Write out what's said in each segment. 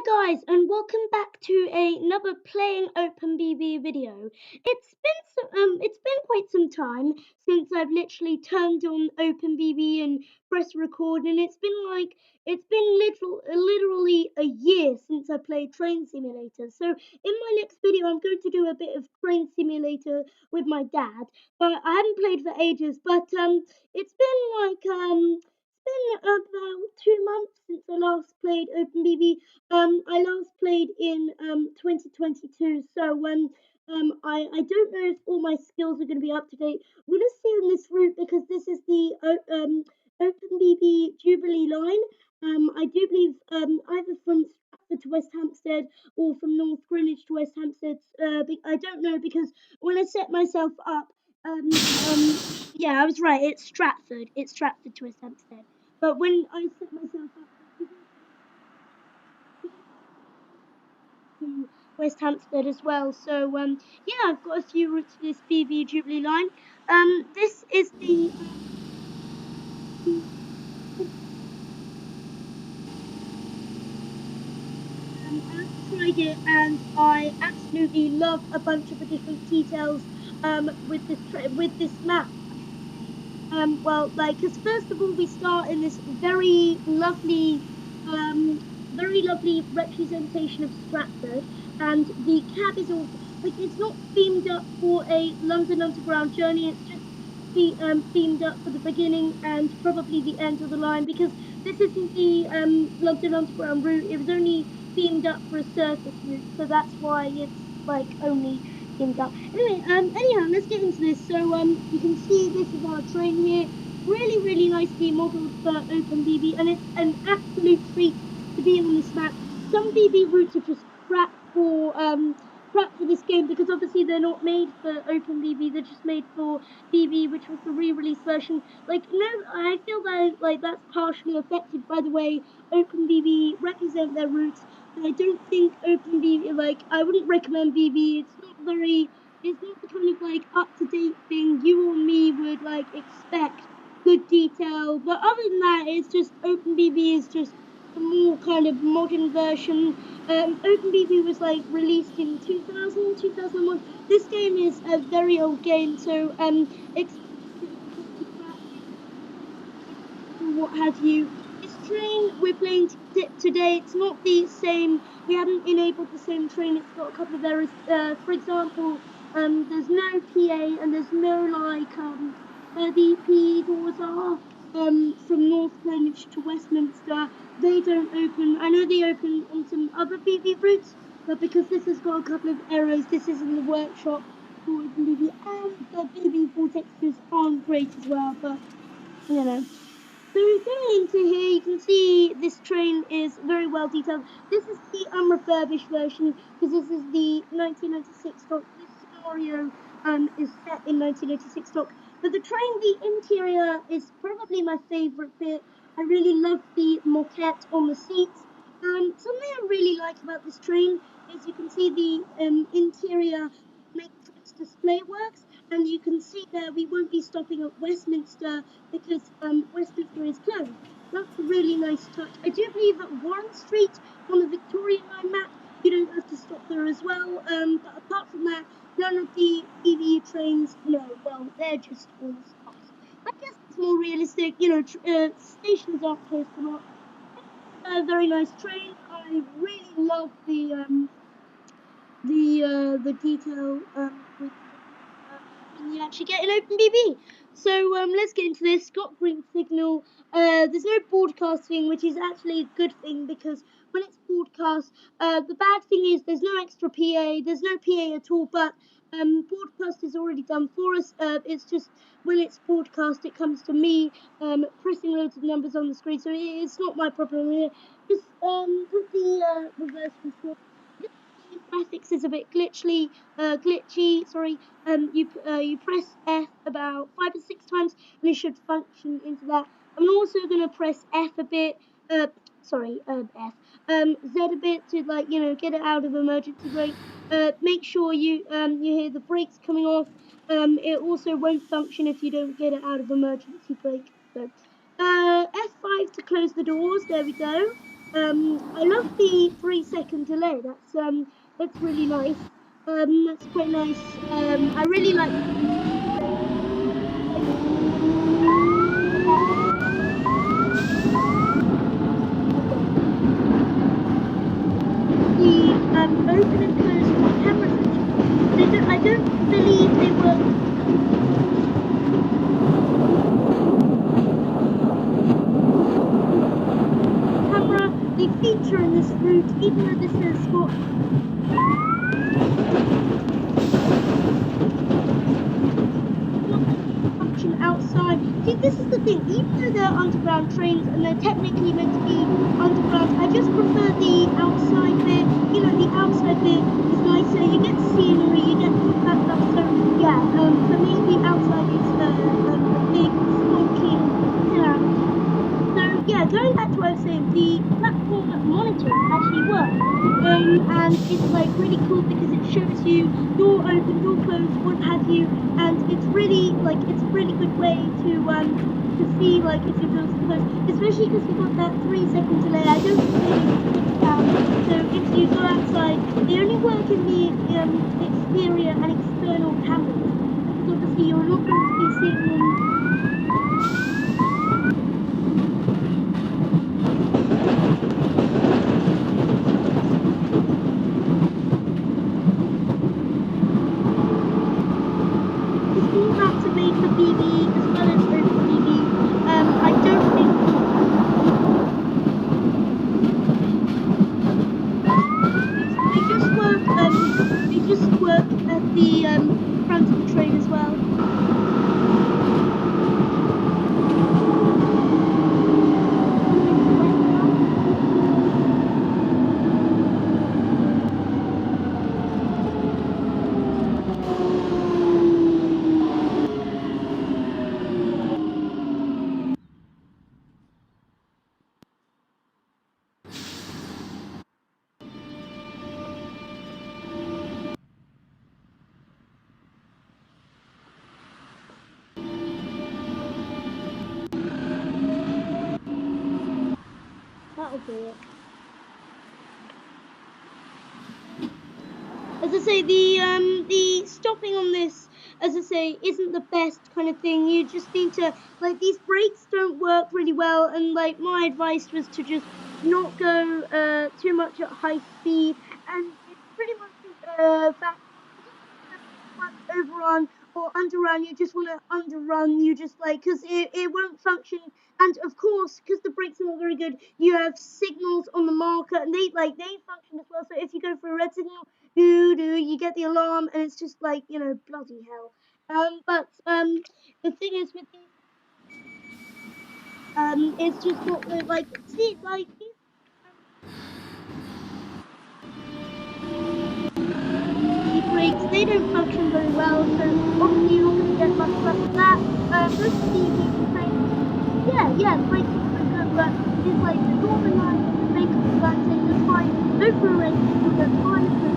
there guys, and welcome back to another playing Open BVE video. It's been quite some time since I've literally turned on Open BVE and pressed record, and it's been literally a year since I played Train Simulator. So in my next video I'm going to do a bit of Train Simulator with my dad, but I haven't played for ages, but it's been about 2 months since I last played OpenBB. I last played in 2022, so I don't know if all my skills are going to be up to date. We're going to stay on this route because this is the OpenBB Jubilee line. I do believe either from Stratford to West Hampstead or from North Greenwich to West Hampstead. I don't know because when I set myself up, yeah, I was right. It's Stratford. It's Stratford to West Hampstead. But when I set myself up to West Hampstead as well, so yeah, I've got a few routes for this BB Jubilee line. This is the I've tried it and I absolutely love a bunch of the different details with this map. Well, because first of all, we start in this very lovely representation of Stratford, and the cab is all it's not themed up for a London Underground journey. It's just themed up for the beginning and probably the end of the line, because this isn't the London Underground route. It was only themed up for a surface route, so that's why it's only themed up. Anyway, anyhow, let's get into this. So you can see this is our train here. Really nicely modelled for OpenBB, and it's an absolute treat to be on this map. Some BB routes are just crap for this game, because obviously they're not made for OpenBB. They're just made for BB, which was the re-release version. I feel that that's partially affected by the way OpenBB represent their routes. And I don't think OpenBB, I wouldn't recommend BB. It's not the kind of up to date thing you or me would expect. Good detail, but other than that, it's just OpenBB is just a more kind of modern version. OpenBB was released in 2000, 2001. This game is a very old game, so what have you. This train we're playing today, it's not the same. We haven't enabled the same train. It's got a couple of errors. For example, there's no PA and there's no where the PE doors are from North Greenwich to Westminster. They don't open. I know they open on some other BB routes, but because this has got a couple of errors, this is in the workshop for BB, and the BB vortexes aren't great as well. But you know. So going into here, you can see this train is very well detailed. This is the unrefurbished version, because this is the 1996 stock. This scenario is set in 1996 stock. But the train, the interior is probably my favourite bit. I really love the moquette on the seats. Something I really like about this train is you can see the interior matrix display works, and you can see there we won't be stopping at Westminster because Westminster is closed. That's a really nice touch. I do believe that Warren Street on the Victoria Line map, you don't have to stop there as well. But apart from that, none of the EV trains, no, well, they're just all stops. I guess it's more realistic, stations aren't close to lot. A very nice train. I really love the detail with when you actually get an open BB. So let's get into this. Got green signal. There's no broadcasting, which is actually a good thing, because when it's broadcast, the bad thing is there's no extra PA. There's no PA at all. But broadcast is already done for us. It's just when it's broadcast, it comes to me pressing loads of numbers on the screen. So it's not my problem here. Just with the reverse control. Graphics is a bit glitchy. Sorry. You press F about 5 or 6 times, and it should function into that. I'm also gonna press F a bit. Sorry, F. Z a bit to get it out of emergency brake. Make sure you hear the brakes coming off. It also won't function if you don't get it out of emergency brake. So, F5 to close the doors. There we go. I love the 3 3-second delay. That's really nice. That's quite nice. I really like the 3-second delay. The open and close of the cameras actually. I don't believe they work. Camera, they feature in this route, even though this has got function outside. See, this is the thing. Even though they're underground trains and they're technically meant to be underground, I just prefer the outside bit. You know, the outside bit is nicer. You get scenery, you get all that stuff. So yeah, for me, the outside is a big smoking pillar. So yeah, going back to what I was saying, the platform monitors actually work. And it's like really cool because it shows you door open, door closed, what have you, and it's really like it's a really good way to see like if your doors are closed, especially because you've got that 3-second delay. I don't think they need to take it down. So if you go outside, they only work in the exterior and external cameras because obviously you're not going to be seeing them. These maps are made for BVE as well as Open BVE. I don't think they just work. They just work at the front of the train as well. That'll do it. As I say, the stopping on this, as I say, isn't the best kind of thing. You just need to like these brakes don't work really well, and like my advice was to just not go too much at high speed, and it's pretty much that overrun or underrun. You just want to underrun. You just like because it won't function. And of course, because the brakes are not very good, you have signals on the marker, and they function as well. So if you go for a red signal, you get the alarm, and it's just like bloody hell. But the thing is with these, it's just not like see like these brakes, they don't function very well, so obviously you're not going to get much out of that. Most of these trains, yeah, the brakes are very good, but it's like the Northern Line and the Baker Line saying that's fine, go for a red signal, that's fine, so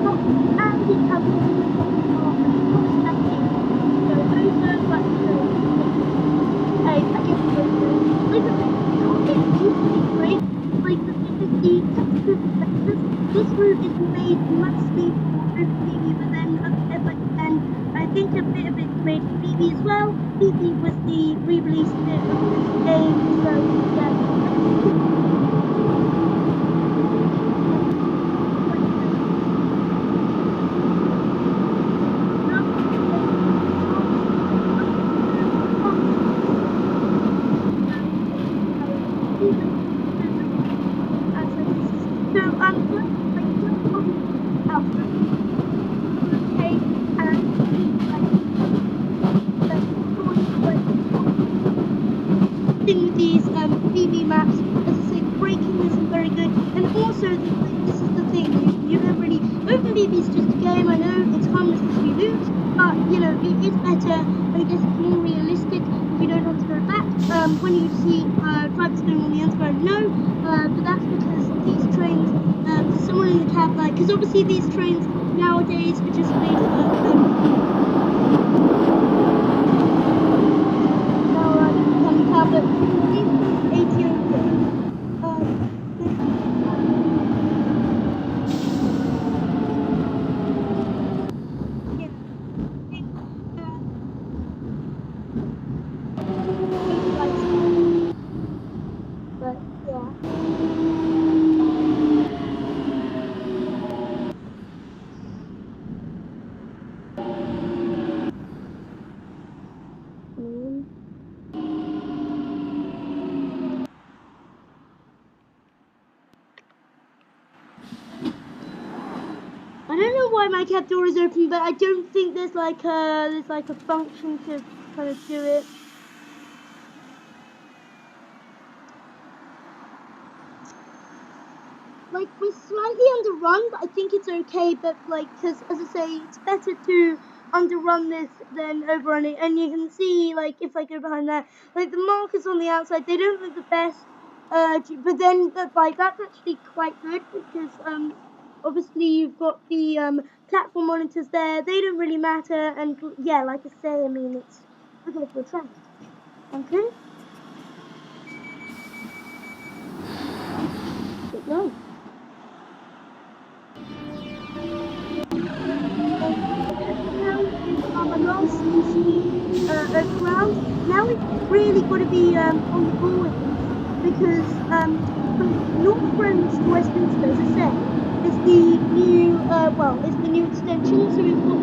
stop, and it comes to the marker, it's not expecting to go over, but I guess it goes over. Like the thing is, you can't get used to these brakes. Like the thing is, the textures, like this route is made mostly for OpenBB, but then I think a bit of it's made for BB as well. BB was the re-released bit of this game, so yeah. So okay, and thing with these BB maps, as I say, the braking isn't very good, and also this is the thing you don't really. Open BB is just a game. I know it's harmless as we loot, but it is better, and I guess it's more realistic if you don't have to go back. When you see drivers going on the underground, no, but that's because these trains. There's someone in the cab, like, because obviously these trains nowadays are just made for but these ATO trains, I don't know why my cab door is open, but I don't think there's like a function to kind of do it. Like, we're slightly underrun, but I think it's okay. But like, because as I say, it's better to underrun this than overrun it. And you can see, like, if I go behind there, like the markers on the outside, they don't look the best. But then, like, that's actually quite good because obviously you've got the platform monitors there. They don't really matter. And yeah, like I say, I mean, it's okay for a train. Okay. Keep going. Now is our last speed overground. Now we've really got to be on the ball with this because from North Greenwich to Westminster, as I say, is the new is the new extension. So we've got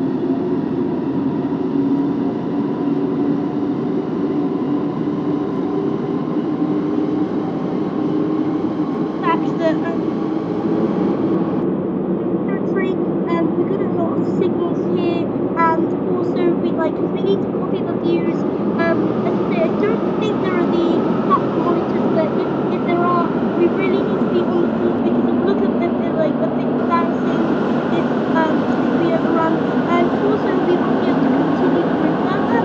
the fact that we got a lot of signals here, and also we because we need to copy the views. As I say, I don't think there are the platform monitors, but if there are, we really need to be on the ball because it will look like a bit embarrassing if we overrun, and also we won't be able to continue going further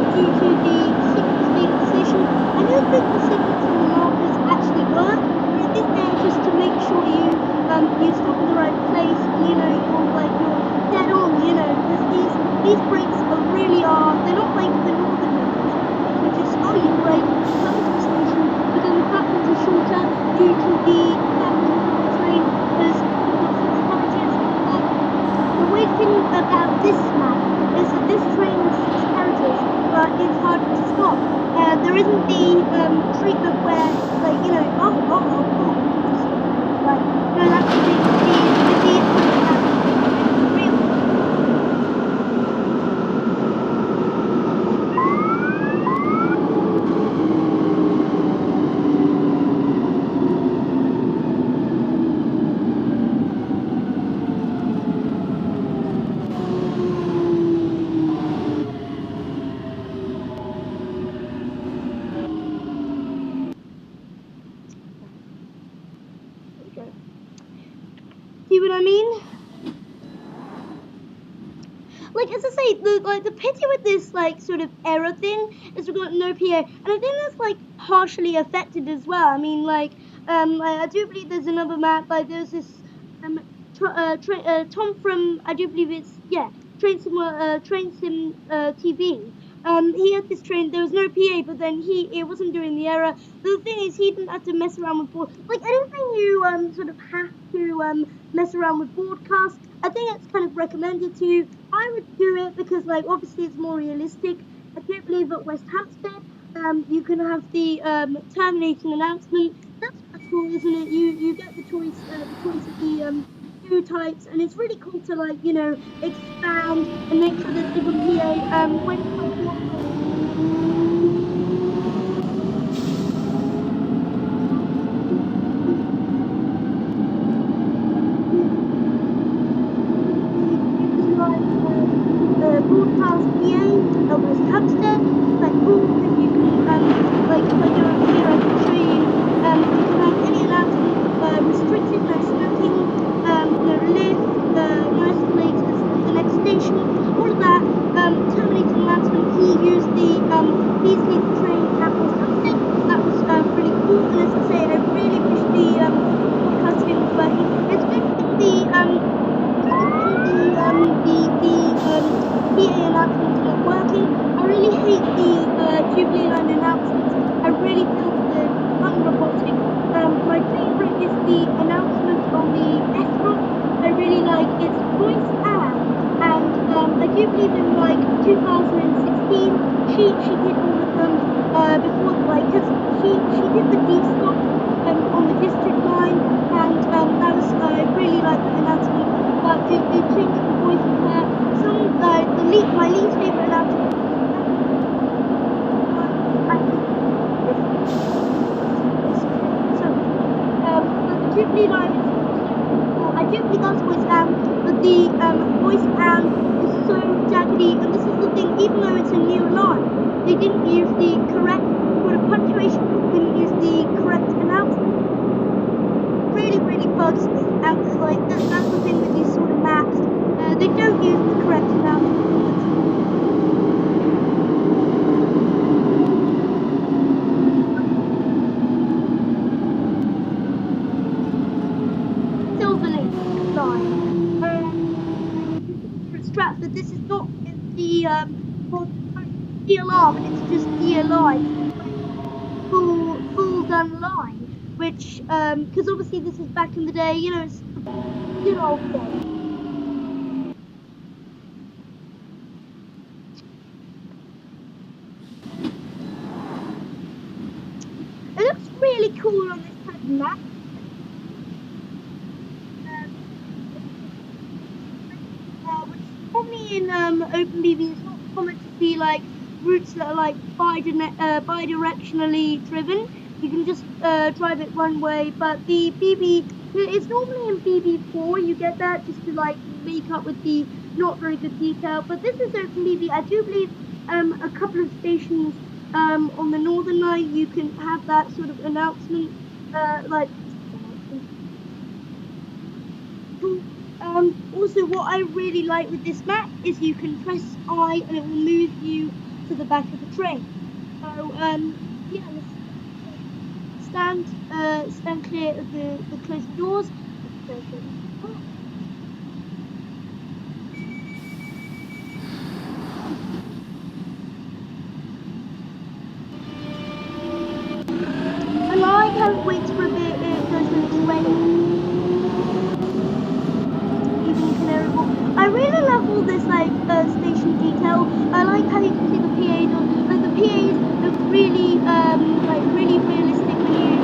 due to the signals being positioned. I don't think the signals on the markers actually work. I think they're just to make sure you stop in the right place and you're dead on, because these breaks they're not like the northern ones. Like you just you brake, you come into a station, but then the platforms are shorter due to the fact that the train has got six carriages. The weird thing about this map is that this train has six carriages, but it's harder to stop. There isn't the treatment where, like, I'll pull to stop it. Like, no, that's the thing. The real. There we go. See what I mean? Like, as I say, the pity with this sort of error thing is we've got no PA, and I think that's like partially affected as well. I mean, I do believe there's another map. Like, there's this Tom from, I do believe it's Train Sim TV. He had this train. There was no PA, but then it wasn't doing the error. The thing is, he didn't have to mess around with board. Like, I don't think you sort of have to mess around with broadcast. I think it's kind of recommended to you. I would do it because, like, obviously it's more realistic. I do believe at West Hampstead, you can have the terminating announcement. That's quite cool, isn't it? You get the choice of the two types, and it's really cool to expand and make sure there's different PA. Broadcast PA at West Hampstead. It's quite cool because you can, like if I go over here, I can show you, you can have any announcement restricted, no smoking, no lift, no escalators at the next station, all of that. Terminating announcement, he used please leave the train at West Hampstead. That was really cool, and as I say, I really wish the broadcasting was working. It's good thing the PA announcements are not working. I really hate the Jubilee line announcements. I really feel that they're unrobotic. My favourite is the announcement on the F-Rock. I really like its voice and I do believe in 2016 she did all of them before because she did the D-stop on the district line, and that was I really like that announcement. But they changed the voice of her. My least favorite announcement. So, but the Jubilee line is also cool. I Jubilee does voice AM, but the voice AM is so jaggedy. And this is the thing, even though it's a new line, they didn't use the correct sort of punctuation, didn't use the correct announcement. Really, really bugs me. And like that's the thing with these sort of maps. They don't use the correct announcement. Silverlink line. Stratford, this is not the DLR, but it's just DLI, full done line. Which because obviously this is back in the day, you know, it's the good old days. It looks really cool on this kind of map. Normally in OpenBV, it's not common to see like routes that are like bi-directionally driven. You can just drive it one way, but the BB, it's normally in BB4 you get that just to like make up with the not very good detail. But this is OpenBV. I do believe a couple of stations on the Northern Line you can have that sort of announcement, like. Also, what I really like with this map is you can press I and it will move you to the back of the train. So, yeah, stand clear of the closed doors. And I can't wait for a bit it goes when it's raining. I really love all this like station detail. I like how you can see the PAs. Like the PAs look really really realistic when you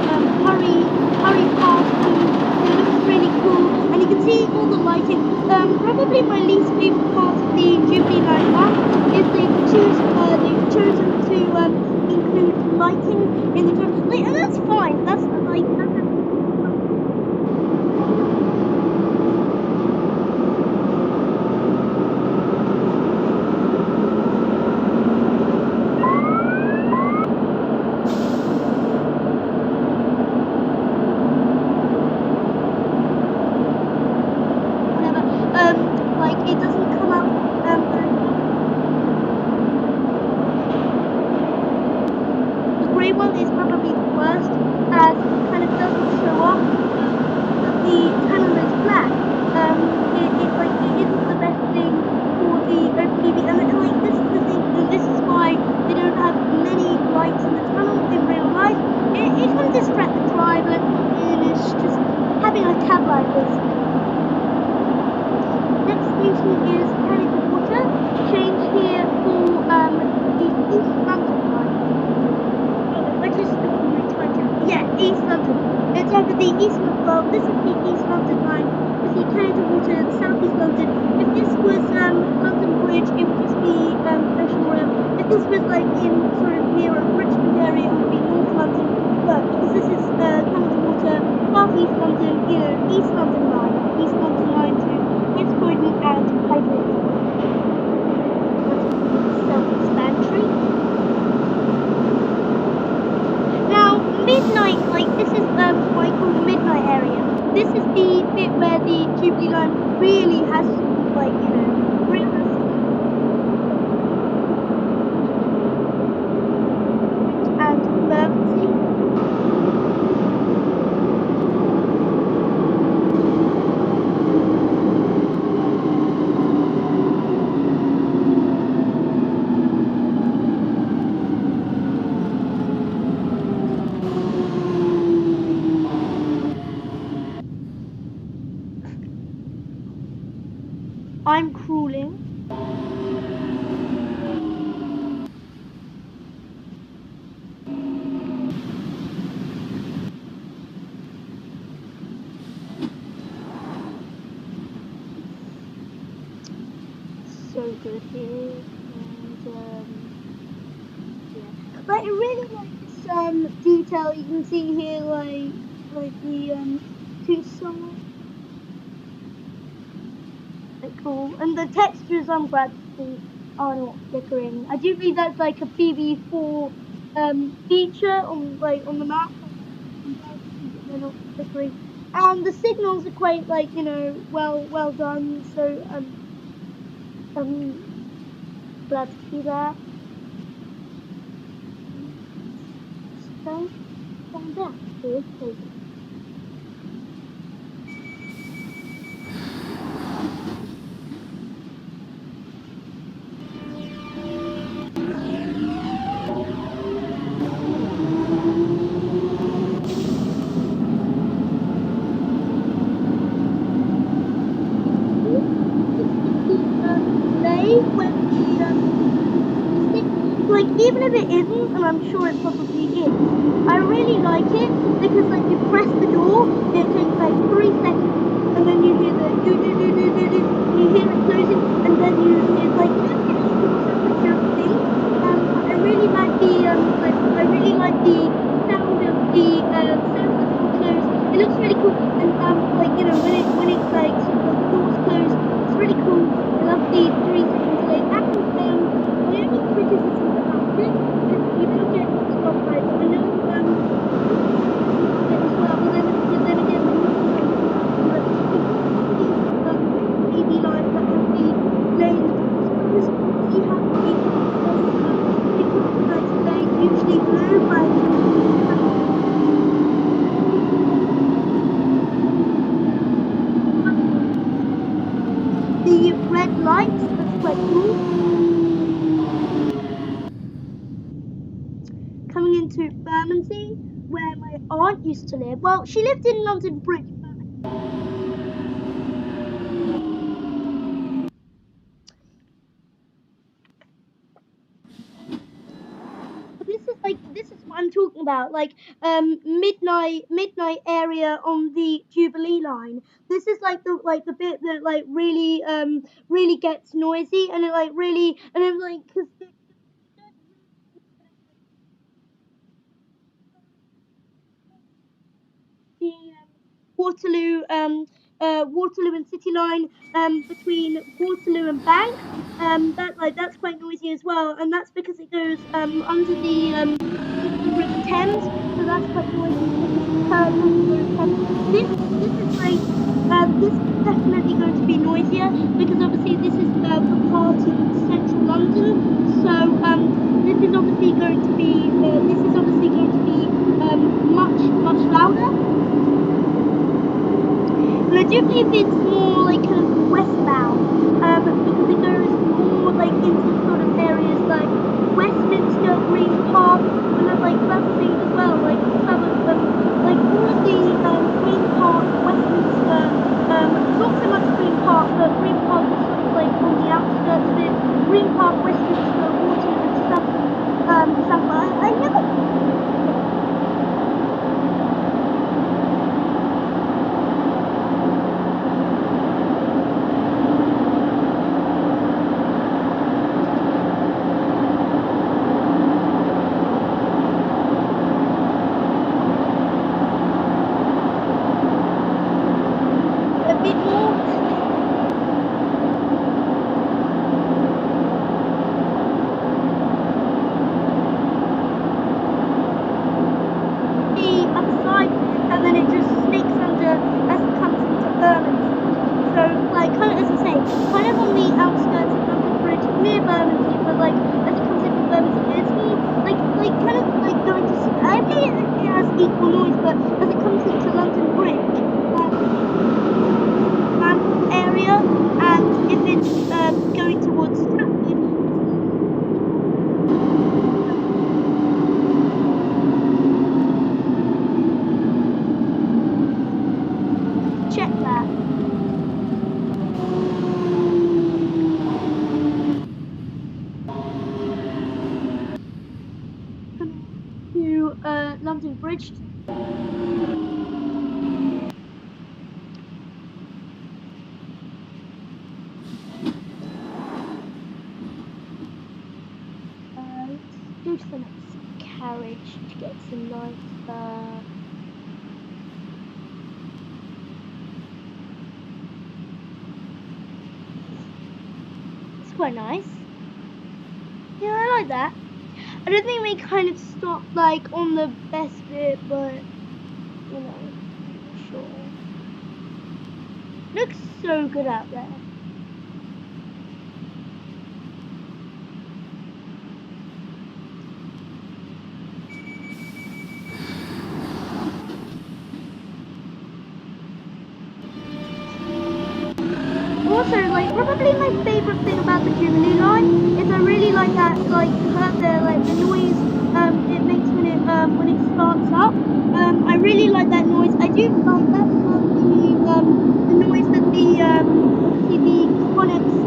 hurry past them. It looks really cool, and you can see all the lighting. Probably my least favorite part of the Jubilee Line map is they've chosen to include lighting in the like, and that's fine. That's like that's. Like it doesn't come out the grey one is probably the worst, as it kind of doesn't show up. The tunnel is black. It isn't the best thing for the OpenBV, and like this is the thing, and this is why they don't have many lights in the tunnel in real life. It can distract the driver, and it's just having a cab light basically. Next station is Canada Water. Change here for the East London line. I just yeah, East London. It's over the East London. Well, this is the East London line. With the Canada Water, South East London. If this was London Bridge, it would just be Ocean Royal. If this was like in sort of near a Richmond area, it would be North London. But because this is Canada Water, South East London, you know, East London line, East London line to West Croydon and Highgate. Self-explanatory. Now, midnight, like this is what I call the midnight area. This is the bit where the Jubilee line really has like, you know, realistic and emergency. I'm crawling. So good here, and yeah. But I really like this detail. You can see here, like the two songs. quite cool. And the textures, I'm glad to see, are not flickering. I do believe that's like a BVE4 feature on the map. I'm glad to see that they're not flickering. And the signals are quite like, well done. So I'm glad to see that. So down there, door closing. Delay when the stick, like even if it isn't, and I'm sure it probably is, I really like it because like you press the door, it takes like 3 seconds, and then you hear the do do do do do do, and you hear it closing, and then you hear like little temperature thing. I really like I really like the sound of the door close. It looks really cool, and when it's like sort of like the doors close, it's really cool. I love the 3 second delay. And my only criticism about it is that you don't get stoplights. I know it as well, but then again, like these BB lines that have the delay in the doors close. See how it says 3.30 delay, usually blue, but the red lights. That's quite cool. Coming into Bermondsey, where my aunt used to live. Well, she lived in London Bridge, but this is what I'm talking about. Like midnight area on the Jubilee line. This is like the bit that like really gets noisy, and it like really, and I'm like, because the Waterloo and City Line between Waterloo and Bank. That's quite noisy as well, and that's because it goes under the River Thames, so that's quite noisy because it curves under the River Thames. This is like this is definitely going to be noisier because obviously this is the part in central London, so this is obviously going to be much louder. And I do believe it's more like kind of westbound, because it goes more like into sort of areas like Westminster, Green Park, and that's the thing as well. Like like all of the Green Park, Westminster, not so much Green Park, but Green Park is sort of like on the outskirts of it. Green Park, Westminster, Waterloo, and South. I never a bit more. The other side of it, and then it just snakes under as it comes into Bermondsey. So, like, kind of as I say, kind of on the outskirts of London Bridge, near Bermondsey, but like as it comes into Bermondsey, it's more like kind of like going to. I think it has equal noise, but as it comes into London Bridge, that area, and if it's going towards Stratford, it's a little bit check that. Coming to London Bridge. Let's go to the next carriage to get some nice. quite nice. Yeah, I like that. I don't think we kind of stopped like on the best bit, but you know, sure. Looks so good out there. Also, like, probably my favorite thing about the Jubilee line is I really like that, like, you heard the noise, it makes when it starts up. I really like that noise. I do like that the noise that obviously the Iconics,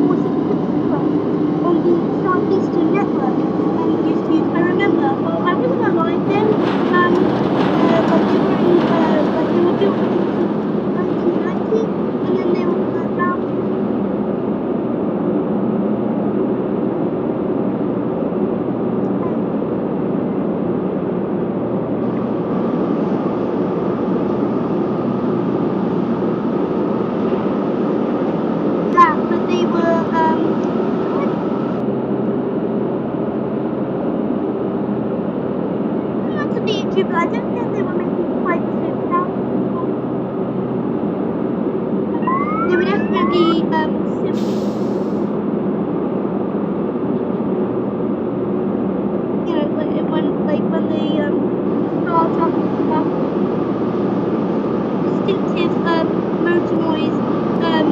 voice encryption classes on the Southeastern network, used to use. I remember, well, I wasn't alive then, like, they were built in 1990, and then they were found. Yeah, but they were similar to the YouTube, but I don't think they were making quite the same sound. They were definitely you know, when they start up and stuff, distinctive motor noise, they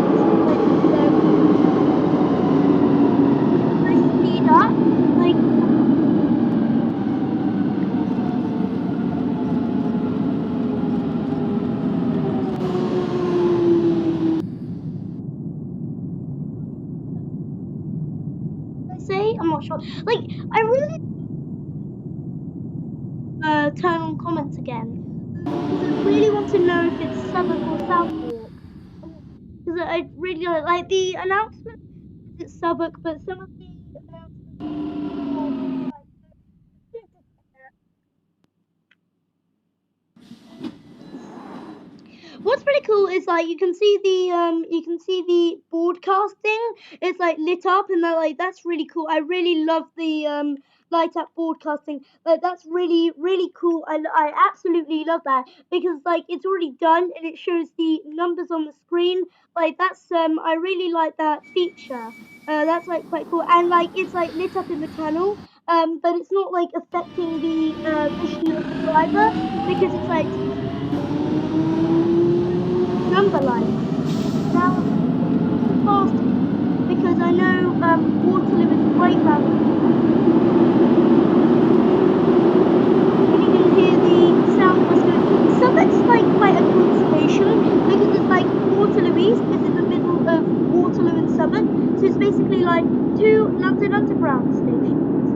speed up, like I say, I'm not sure. Like I really turn on comments again because I really want to know if it's Southwark or Southwark. Because I really like the announcement. It's Southwark, but some of the announcements. What's pretty cool is like you can see the broadcasting. It's like lit up and that like that's really cool. I really love the light up broadcasting. Like that's really cool. I absolutely love that because like it's already done and it shows the numbers on the screen. Like that's I really like that feature. That's like quite cool and like it's like lit up in the tunnel. But it's not like affecting the vision of the driver because it's like number lights. Now, fast because I know Waterloo is right round the corner. And you can hear the sound bus going. Southwark's like quite a cool station because it's like Waterloo East is in the middle of Waterloo and Southwark. So it's basically like two London Underground stations.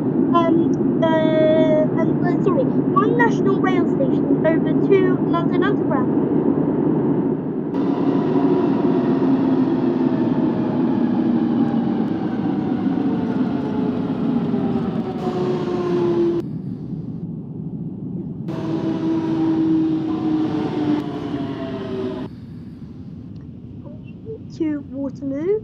Sorry, one national rail station over two London Underground stations. To Waterloo.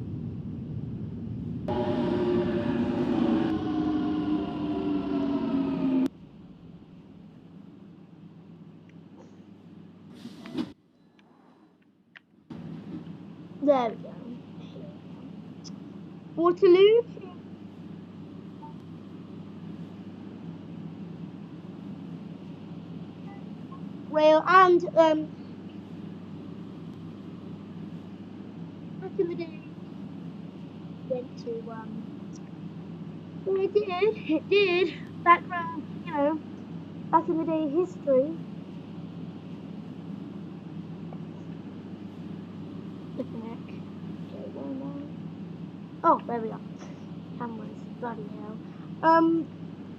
There we go. Waterloo. Rail and back in the day went to well it did background, you know, back in the day history. The heck. Okay, where am I? Oh, there we are. Cameras, bloody hell.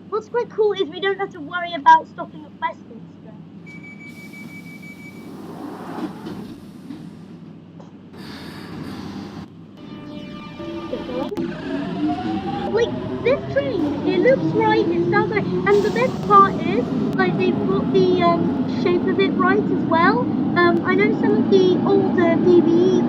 What's quite cool is we don't have to worry about stopping at Westminster. Like this train, it looks right, it sounds right, and the best part is like they've got the shape of it right as well. I know some of the older BVE,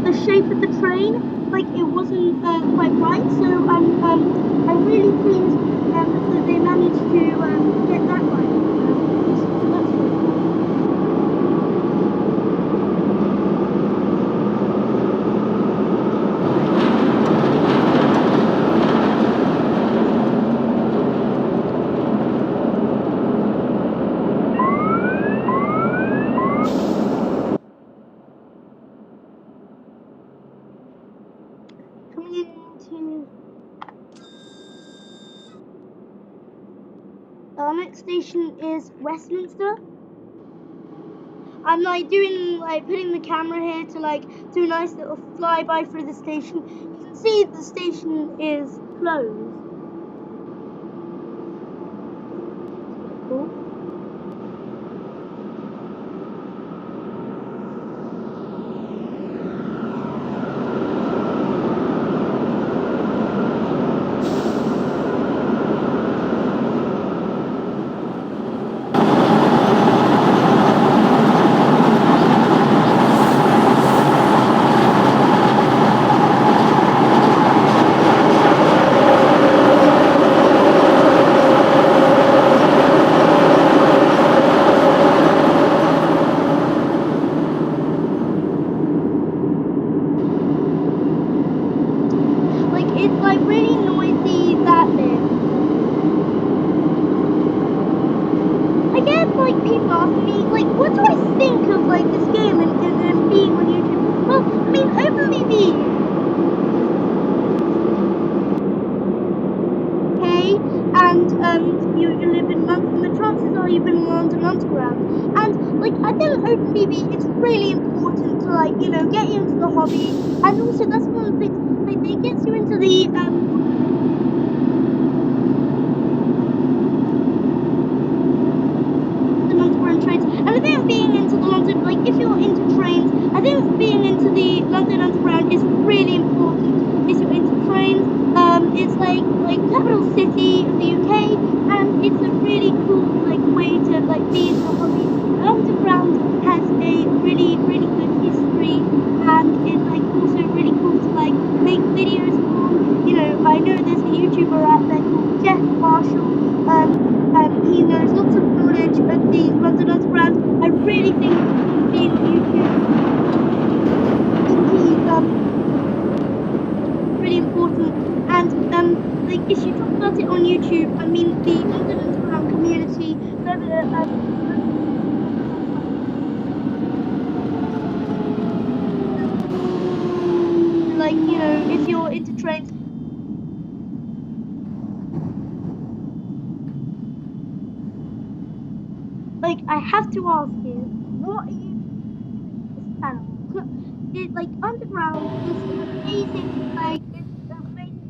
the shape of the train, like it wasn't quite right. So I'm really pleased that they managed to get that right. So that's really cool. Coming into our next station is Westminster. I'm like putting the camera here to like do a nice little flyby through the station. You can see the station is closed. Cool. Like it's like really noisy that bit. I get like people ask me like what do I think of like this game and being on YouTube? Well, I mean OpenBB. Okay, and you live in London, the chances are you've been in London Underground. And like I think OpenBB it's really important to like, you know, get you into the hobby, and also that's one of the things like it gets you into the Underground trains. And I think being into the London, like if you're into trains, I think being into the London Underground is really important. If you're into trains, it's like capital city of the UK, and it's a really cool like way to like be into a hobby. Underground has a really good history, and it's like also really cool to like make videos for. You know, I know there's a YouTuber out there called Jeff Marshall. He knows lots of knowledge of the London Underground. I really think being on YouTube, he really important. And like if you talk about it on YouTube, I mean the London Underground community, whether like you know if you're into trains, like I have to ask you, what are you this channel? It like Underground is an amazing like it's amazing.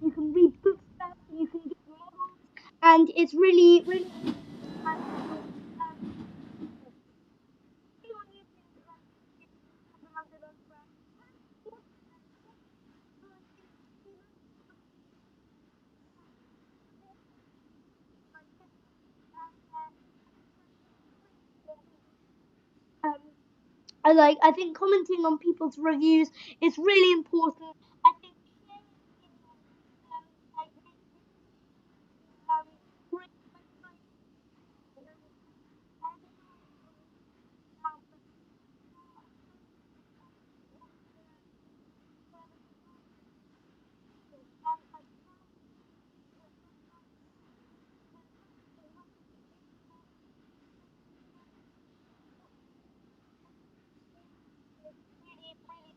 You can read books about it, you can get models, and it's really um, I think commenting on people's reviews is really important. I think like great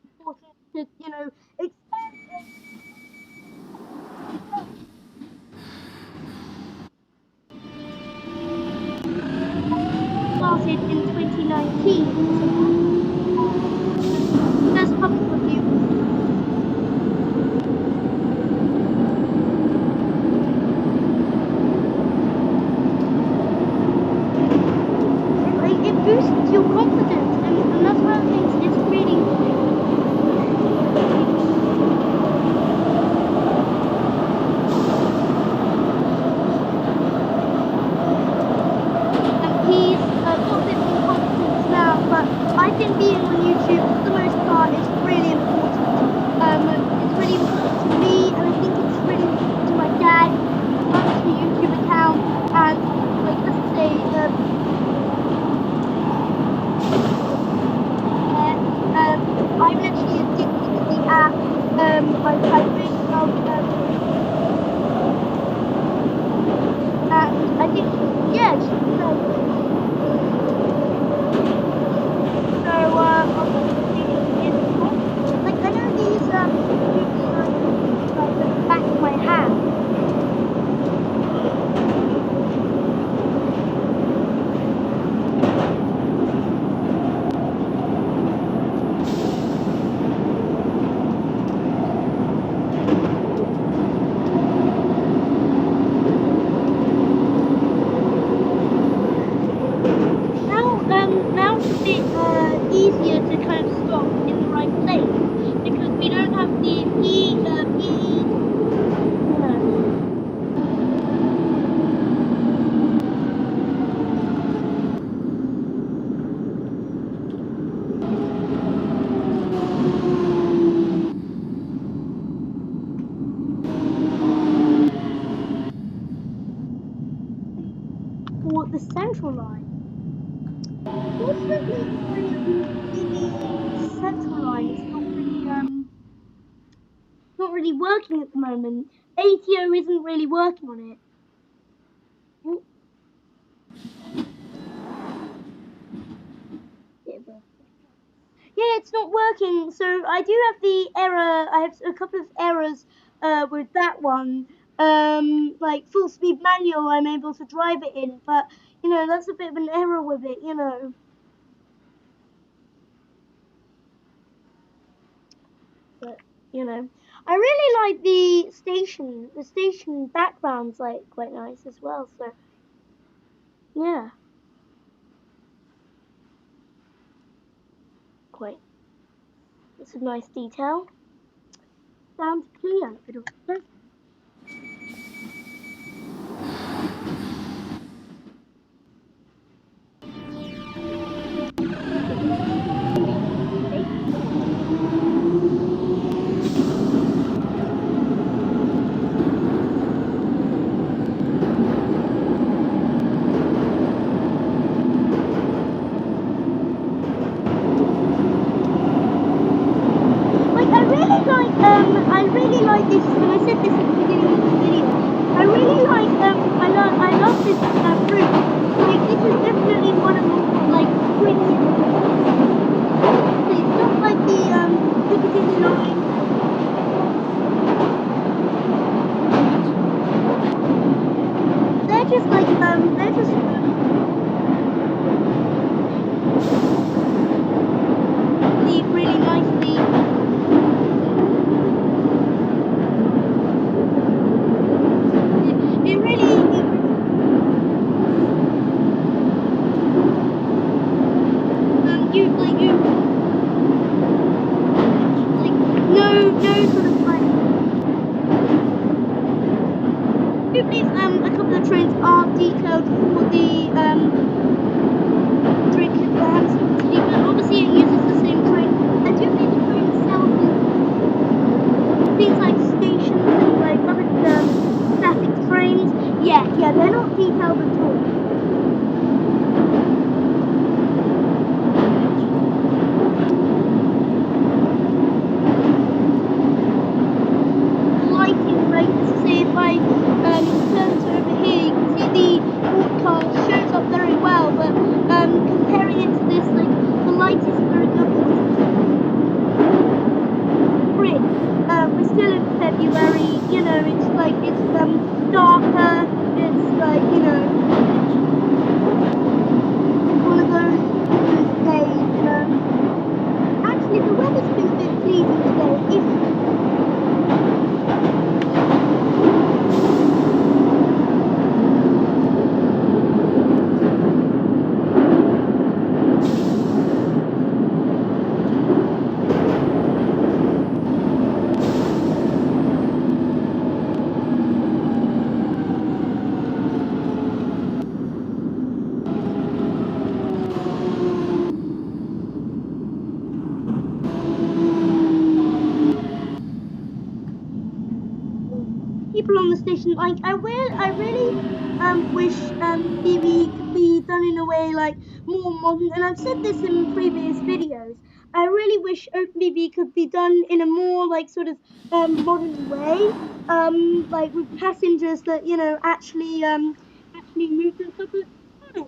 important to you know expand started in 2019. So first couple of viewers. It boosts your confidence, and that's why I think it's really he's got a bit more content being on YouTube, for the most part, is really important. It's really important to me, and I think it's really important to my dad, who runs the YouTube account, and like as I say, I'm actually addicted to the app. I really love and I think yeah, just so like I know these Jubilee lights like at the back of my hand. Now it's a bit easier to kind of stop in the right place because we don't have the for the central line. Fortunately, the central line is not really working at the moment. ATO isn't really working on it. Yeah, it's not working. So I do have the error. I have a couple of errors with that one. Like full speed manual, I'm able to drive it in, but you know that's a bit of an error with it. You know. But you know, I really like the station. The station background's like quite nice as well. So yeah, quite. It's a nice detail. Sounds clear. I really like this, and I said this at the beginning of the video. I really like, I love this route. Like, this is definitely one of the, like, prettiest. It's not like the, Piccadilly line. They're just like, they're just, really nicely. It really no sort of like a couple of trains are detailed for the drink at the Hammersmith City, but obviously it uses the same train. I do think the train itself is things like stations and like other static trains. Yeah, they're not detailed at all. Lighting, right? So say if I turn to over here, you can see the broadcast shows up very well, but comparing it to this, like the light isn't very good. Spring. We're still in February, you know, it's like it's darker, it's like, you know, one of those days, you know. Actually the weather's been a bit pleasing today. people on the station. Like I really wish BVE could be done in a way like more modern. And I've said this in previous videos. I really wish OpenBB could be done in a more like sort of modern way. Like with passengers that actually move and stuff. But to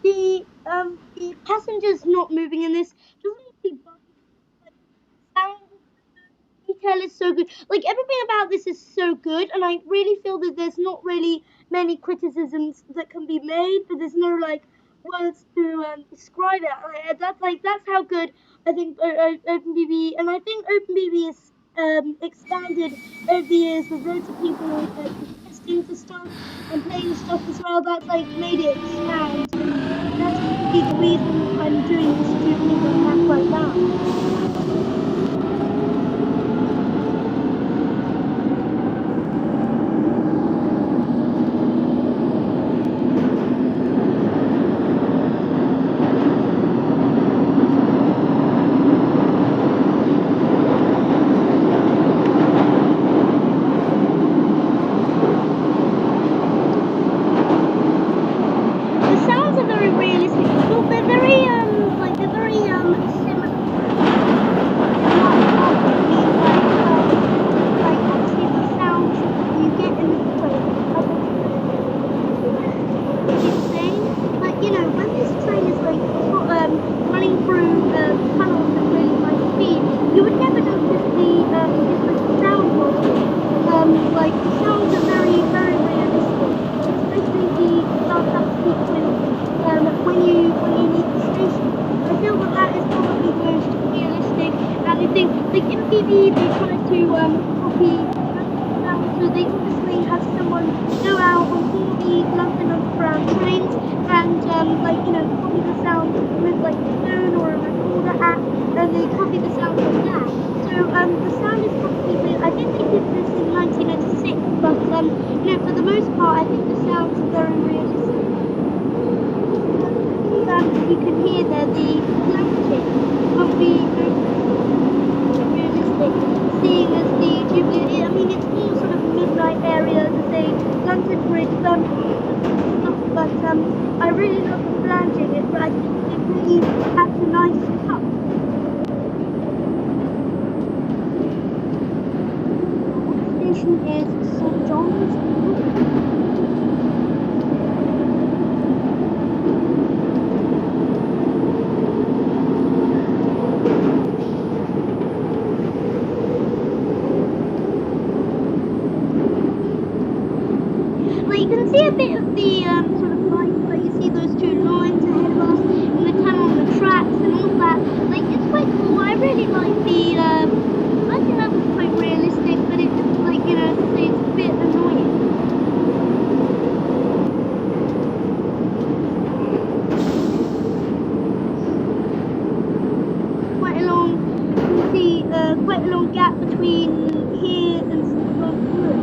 be honest, the passengers not moving in this doesn't really bother me. Like the sound is so good, detail is so good. Like everything about this is so good, and I really feel that there's not really many criticisms that can be made, but there's no like words to describe it. That's how good I think OpenBB, and I think OpenBB is expanded over the years with loads of people testing for stuff and playing stuff as well. That's like made it expand, and that's probably the reason I'm doing this Jubilee recap right now. The sounds are very realistic. Well, they're very similar. Not really like obviously the sounds you get in the train are insane. But when this train is like running through tunnels at really high speed, you would never notice the different sound quality. Like the sounds are very very realistic, especially the startup sequence when you leave the station. I feel that that is probably the most realistic. And I think like in PB they try to copy London sound, so they obviously have someone go out on all the London Underground trains and copy the sound with like a phone or a recorder app, and they copy the sound from that. So the sound is probably real. I think they did this in 1996, but for the most part, I think the sounds are very realistic. You can hear there the blanket will be realistic, seeing as the Jubilee. I mean, it's more sort of midnight area, as I say, London Bridge, Birmingham, stuff. But I really love the flanging. I think it really adds a nice touch. What station is St John's? Like you can see a bit of the sort of lights, like you see those two lines ahead of us in the tunnel on the tracks and all that. Like it's quite cool. I really like the I think that was quite realistic, but it's like as I say, it's a bit annoying. You can see quite a long gap between here and St John's Wood.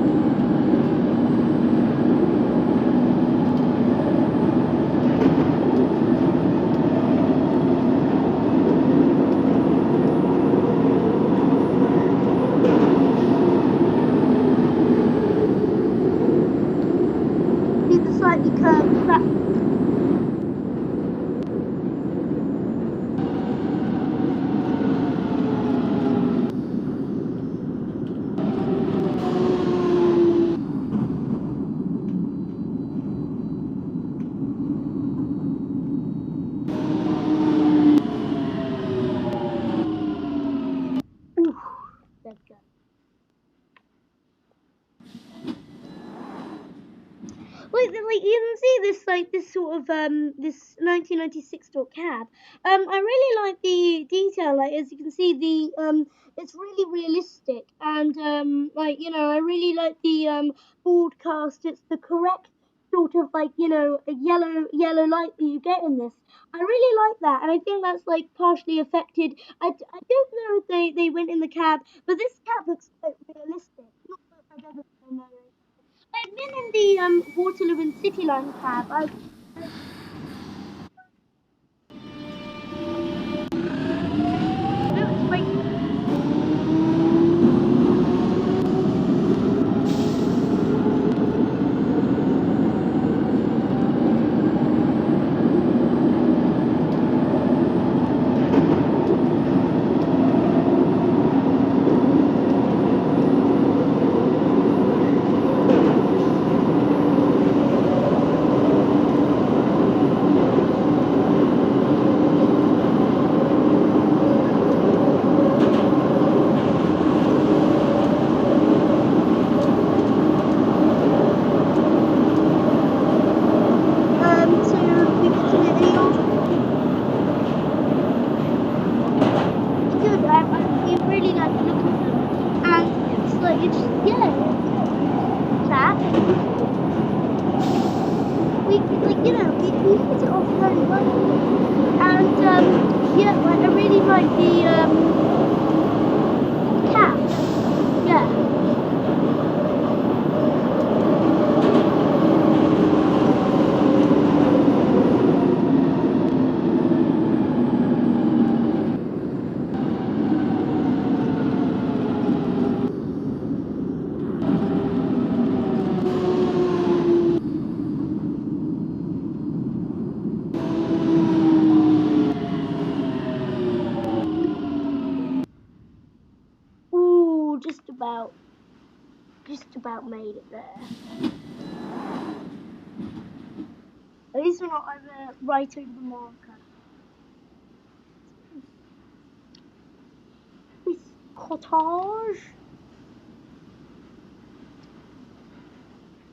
See the slightly curved track. Ooh, that's good. Like you can see this sort of this 1996 Dot cab. I really like the detail. Like as you can see, the it's really realistic, and I really like the broadcast. It's the correct sort of like a yellow light that you get in this. I really like that, and I think that's like partially affected. I don't know if they went in the cab, but this cab looks quite realistic. Not that I've ever been there. I've been in the Waterloo and City Line cab. No, it's great. you hit it off very well. And yeah, like I really like the cat. Yeah. Ooh, just about made it there. At least we're not over right over the marker. This cottage.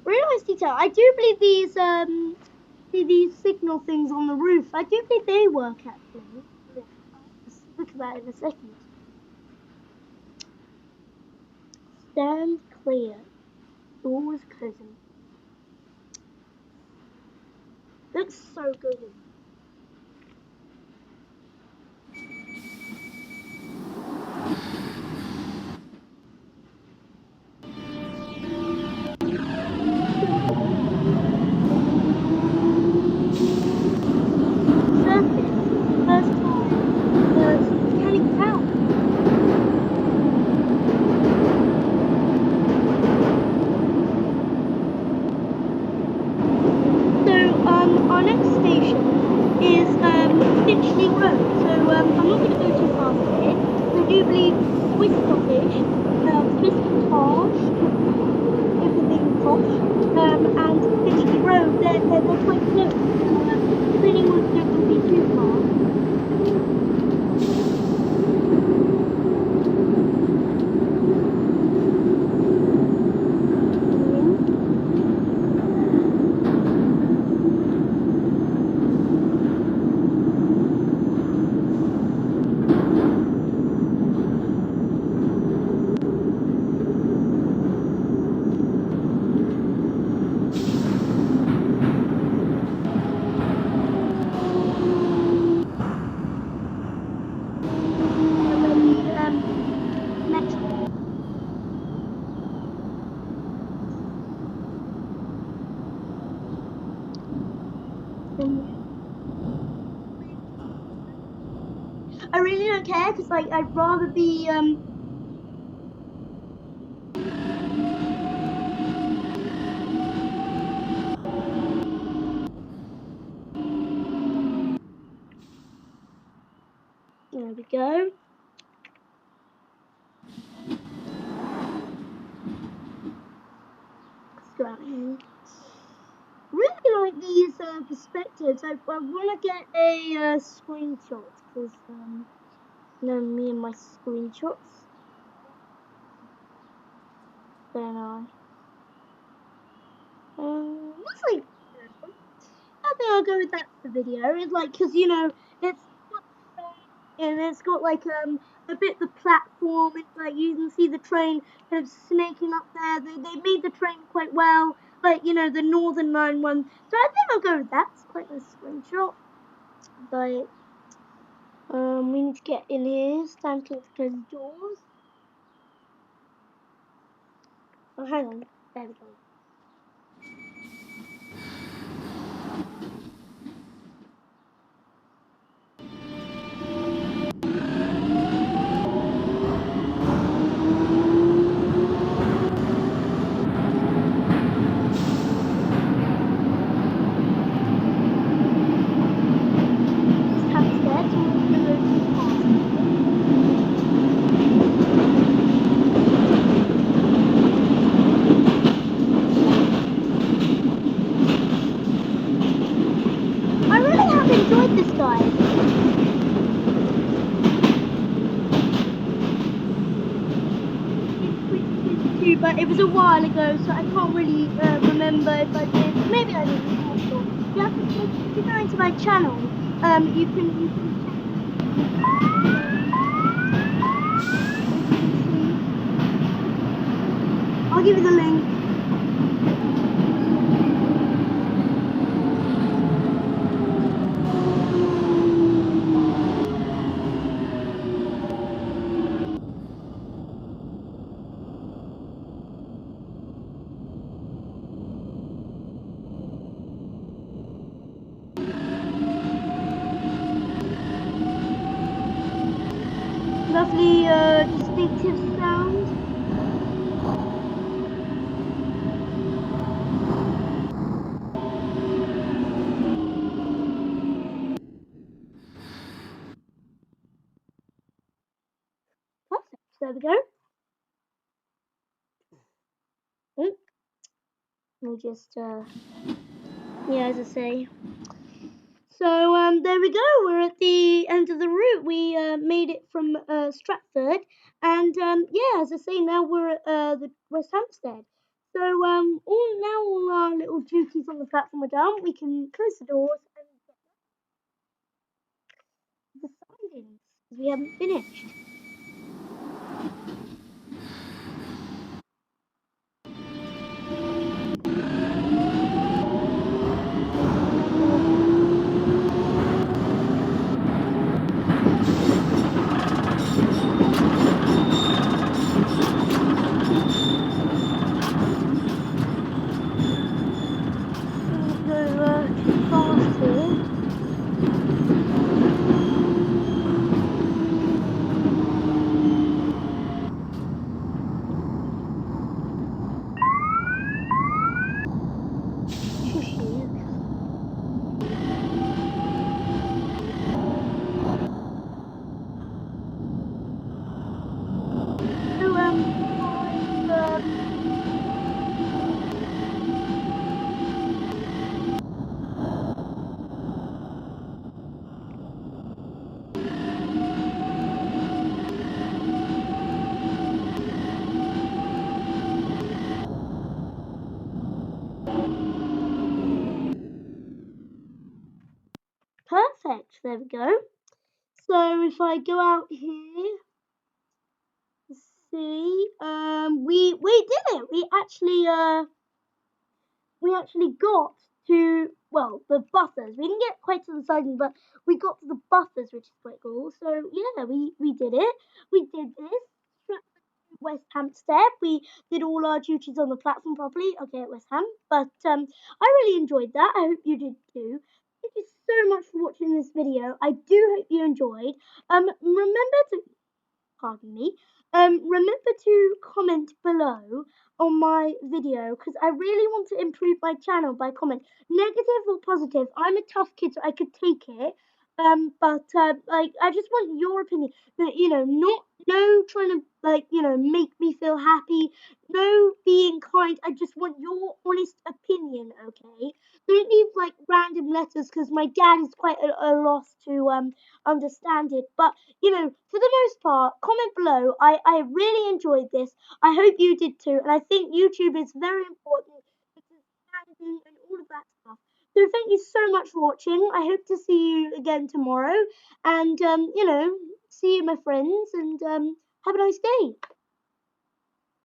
Really nice detail. I do believe these signal things on the roof. I do believe they work actually. Let's look at that in a second. Stand clear. Doors closing. Looks so good. First time, can it count? So our next station is Finchley Road. So I'm not going to go too fast here. So Jubilee, Swiss Cottage, Swiss Cottage, everything posh, and Finchley Road. They're quite close. So if anyone's not going to be too far. I really don't care because like I'd rather be there we go. Let's go out here. Really like these perspectives. I want to get a screenshot because you know me and my screenshots. Then it's like I think I'll go with that for the video. It's like because you know it's got and it's got like a bit the platform. It's like you can see the train kind of snaking up there. They made the train quite well. Like you know the Northern Line one. So I think I'll go with that. It's quite a screenshot. But we need to get in here. Stand close to the doors. Oh, hang on. There we go. Enjoyed this guy. But it was a while ago, so I can't really remember if I did. Maybe I didn't. I'm not sure. You have to, if you go into my channel, you can I'll give you the link. lovely distinctive sound. Perfect. There we go. Oh, we'll just yeah, as I say. So there we go. We're at the end of the route. We made it from Stratford, and yeah, as I say, now we're at the West Hampstead. So all our little duties on the platform are done. We can close the doors and get the sidings because we haven't finished. Don't go too fast here. Shushy. So perfect. There we go. So if I go out here, see, we did it. We actually got to, well, the buffers. We didn't get quite to the siding, but we got to the buffers, which is quite cool. So yeah, we did it. We did this. West Hampstead. We did all our duties on the platform properly. Okay, at West Ham, but I really enjoyed that. I hope you did too. Thank you so much for watching this video. I do hope you enjoyed. Remember to pardon me. Remember to comment below on my video because I really want to improve my channel by comment, negative or positive. I'm a tough kid, so I could take it. But like I just want your opinion. That not no trying to like make me feel happy. No being kind. I just want your honest opinion. Okay. Don't leave like random letters because my dad is quite a loss to understand it. But for the most part, comment below. I really enjoyed this. I hope you did too. And I think YouTube is very important because standing and all of that stuff. So thank you so much for watching. I hope to see you again tomorrow. And see you, my friends, and have a nice day.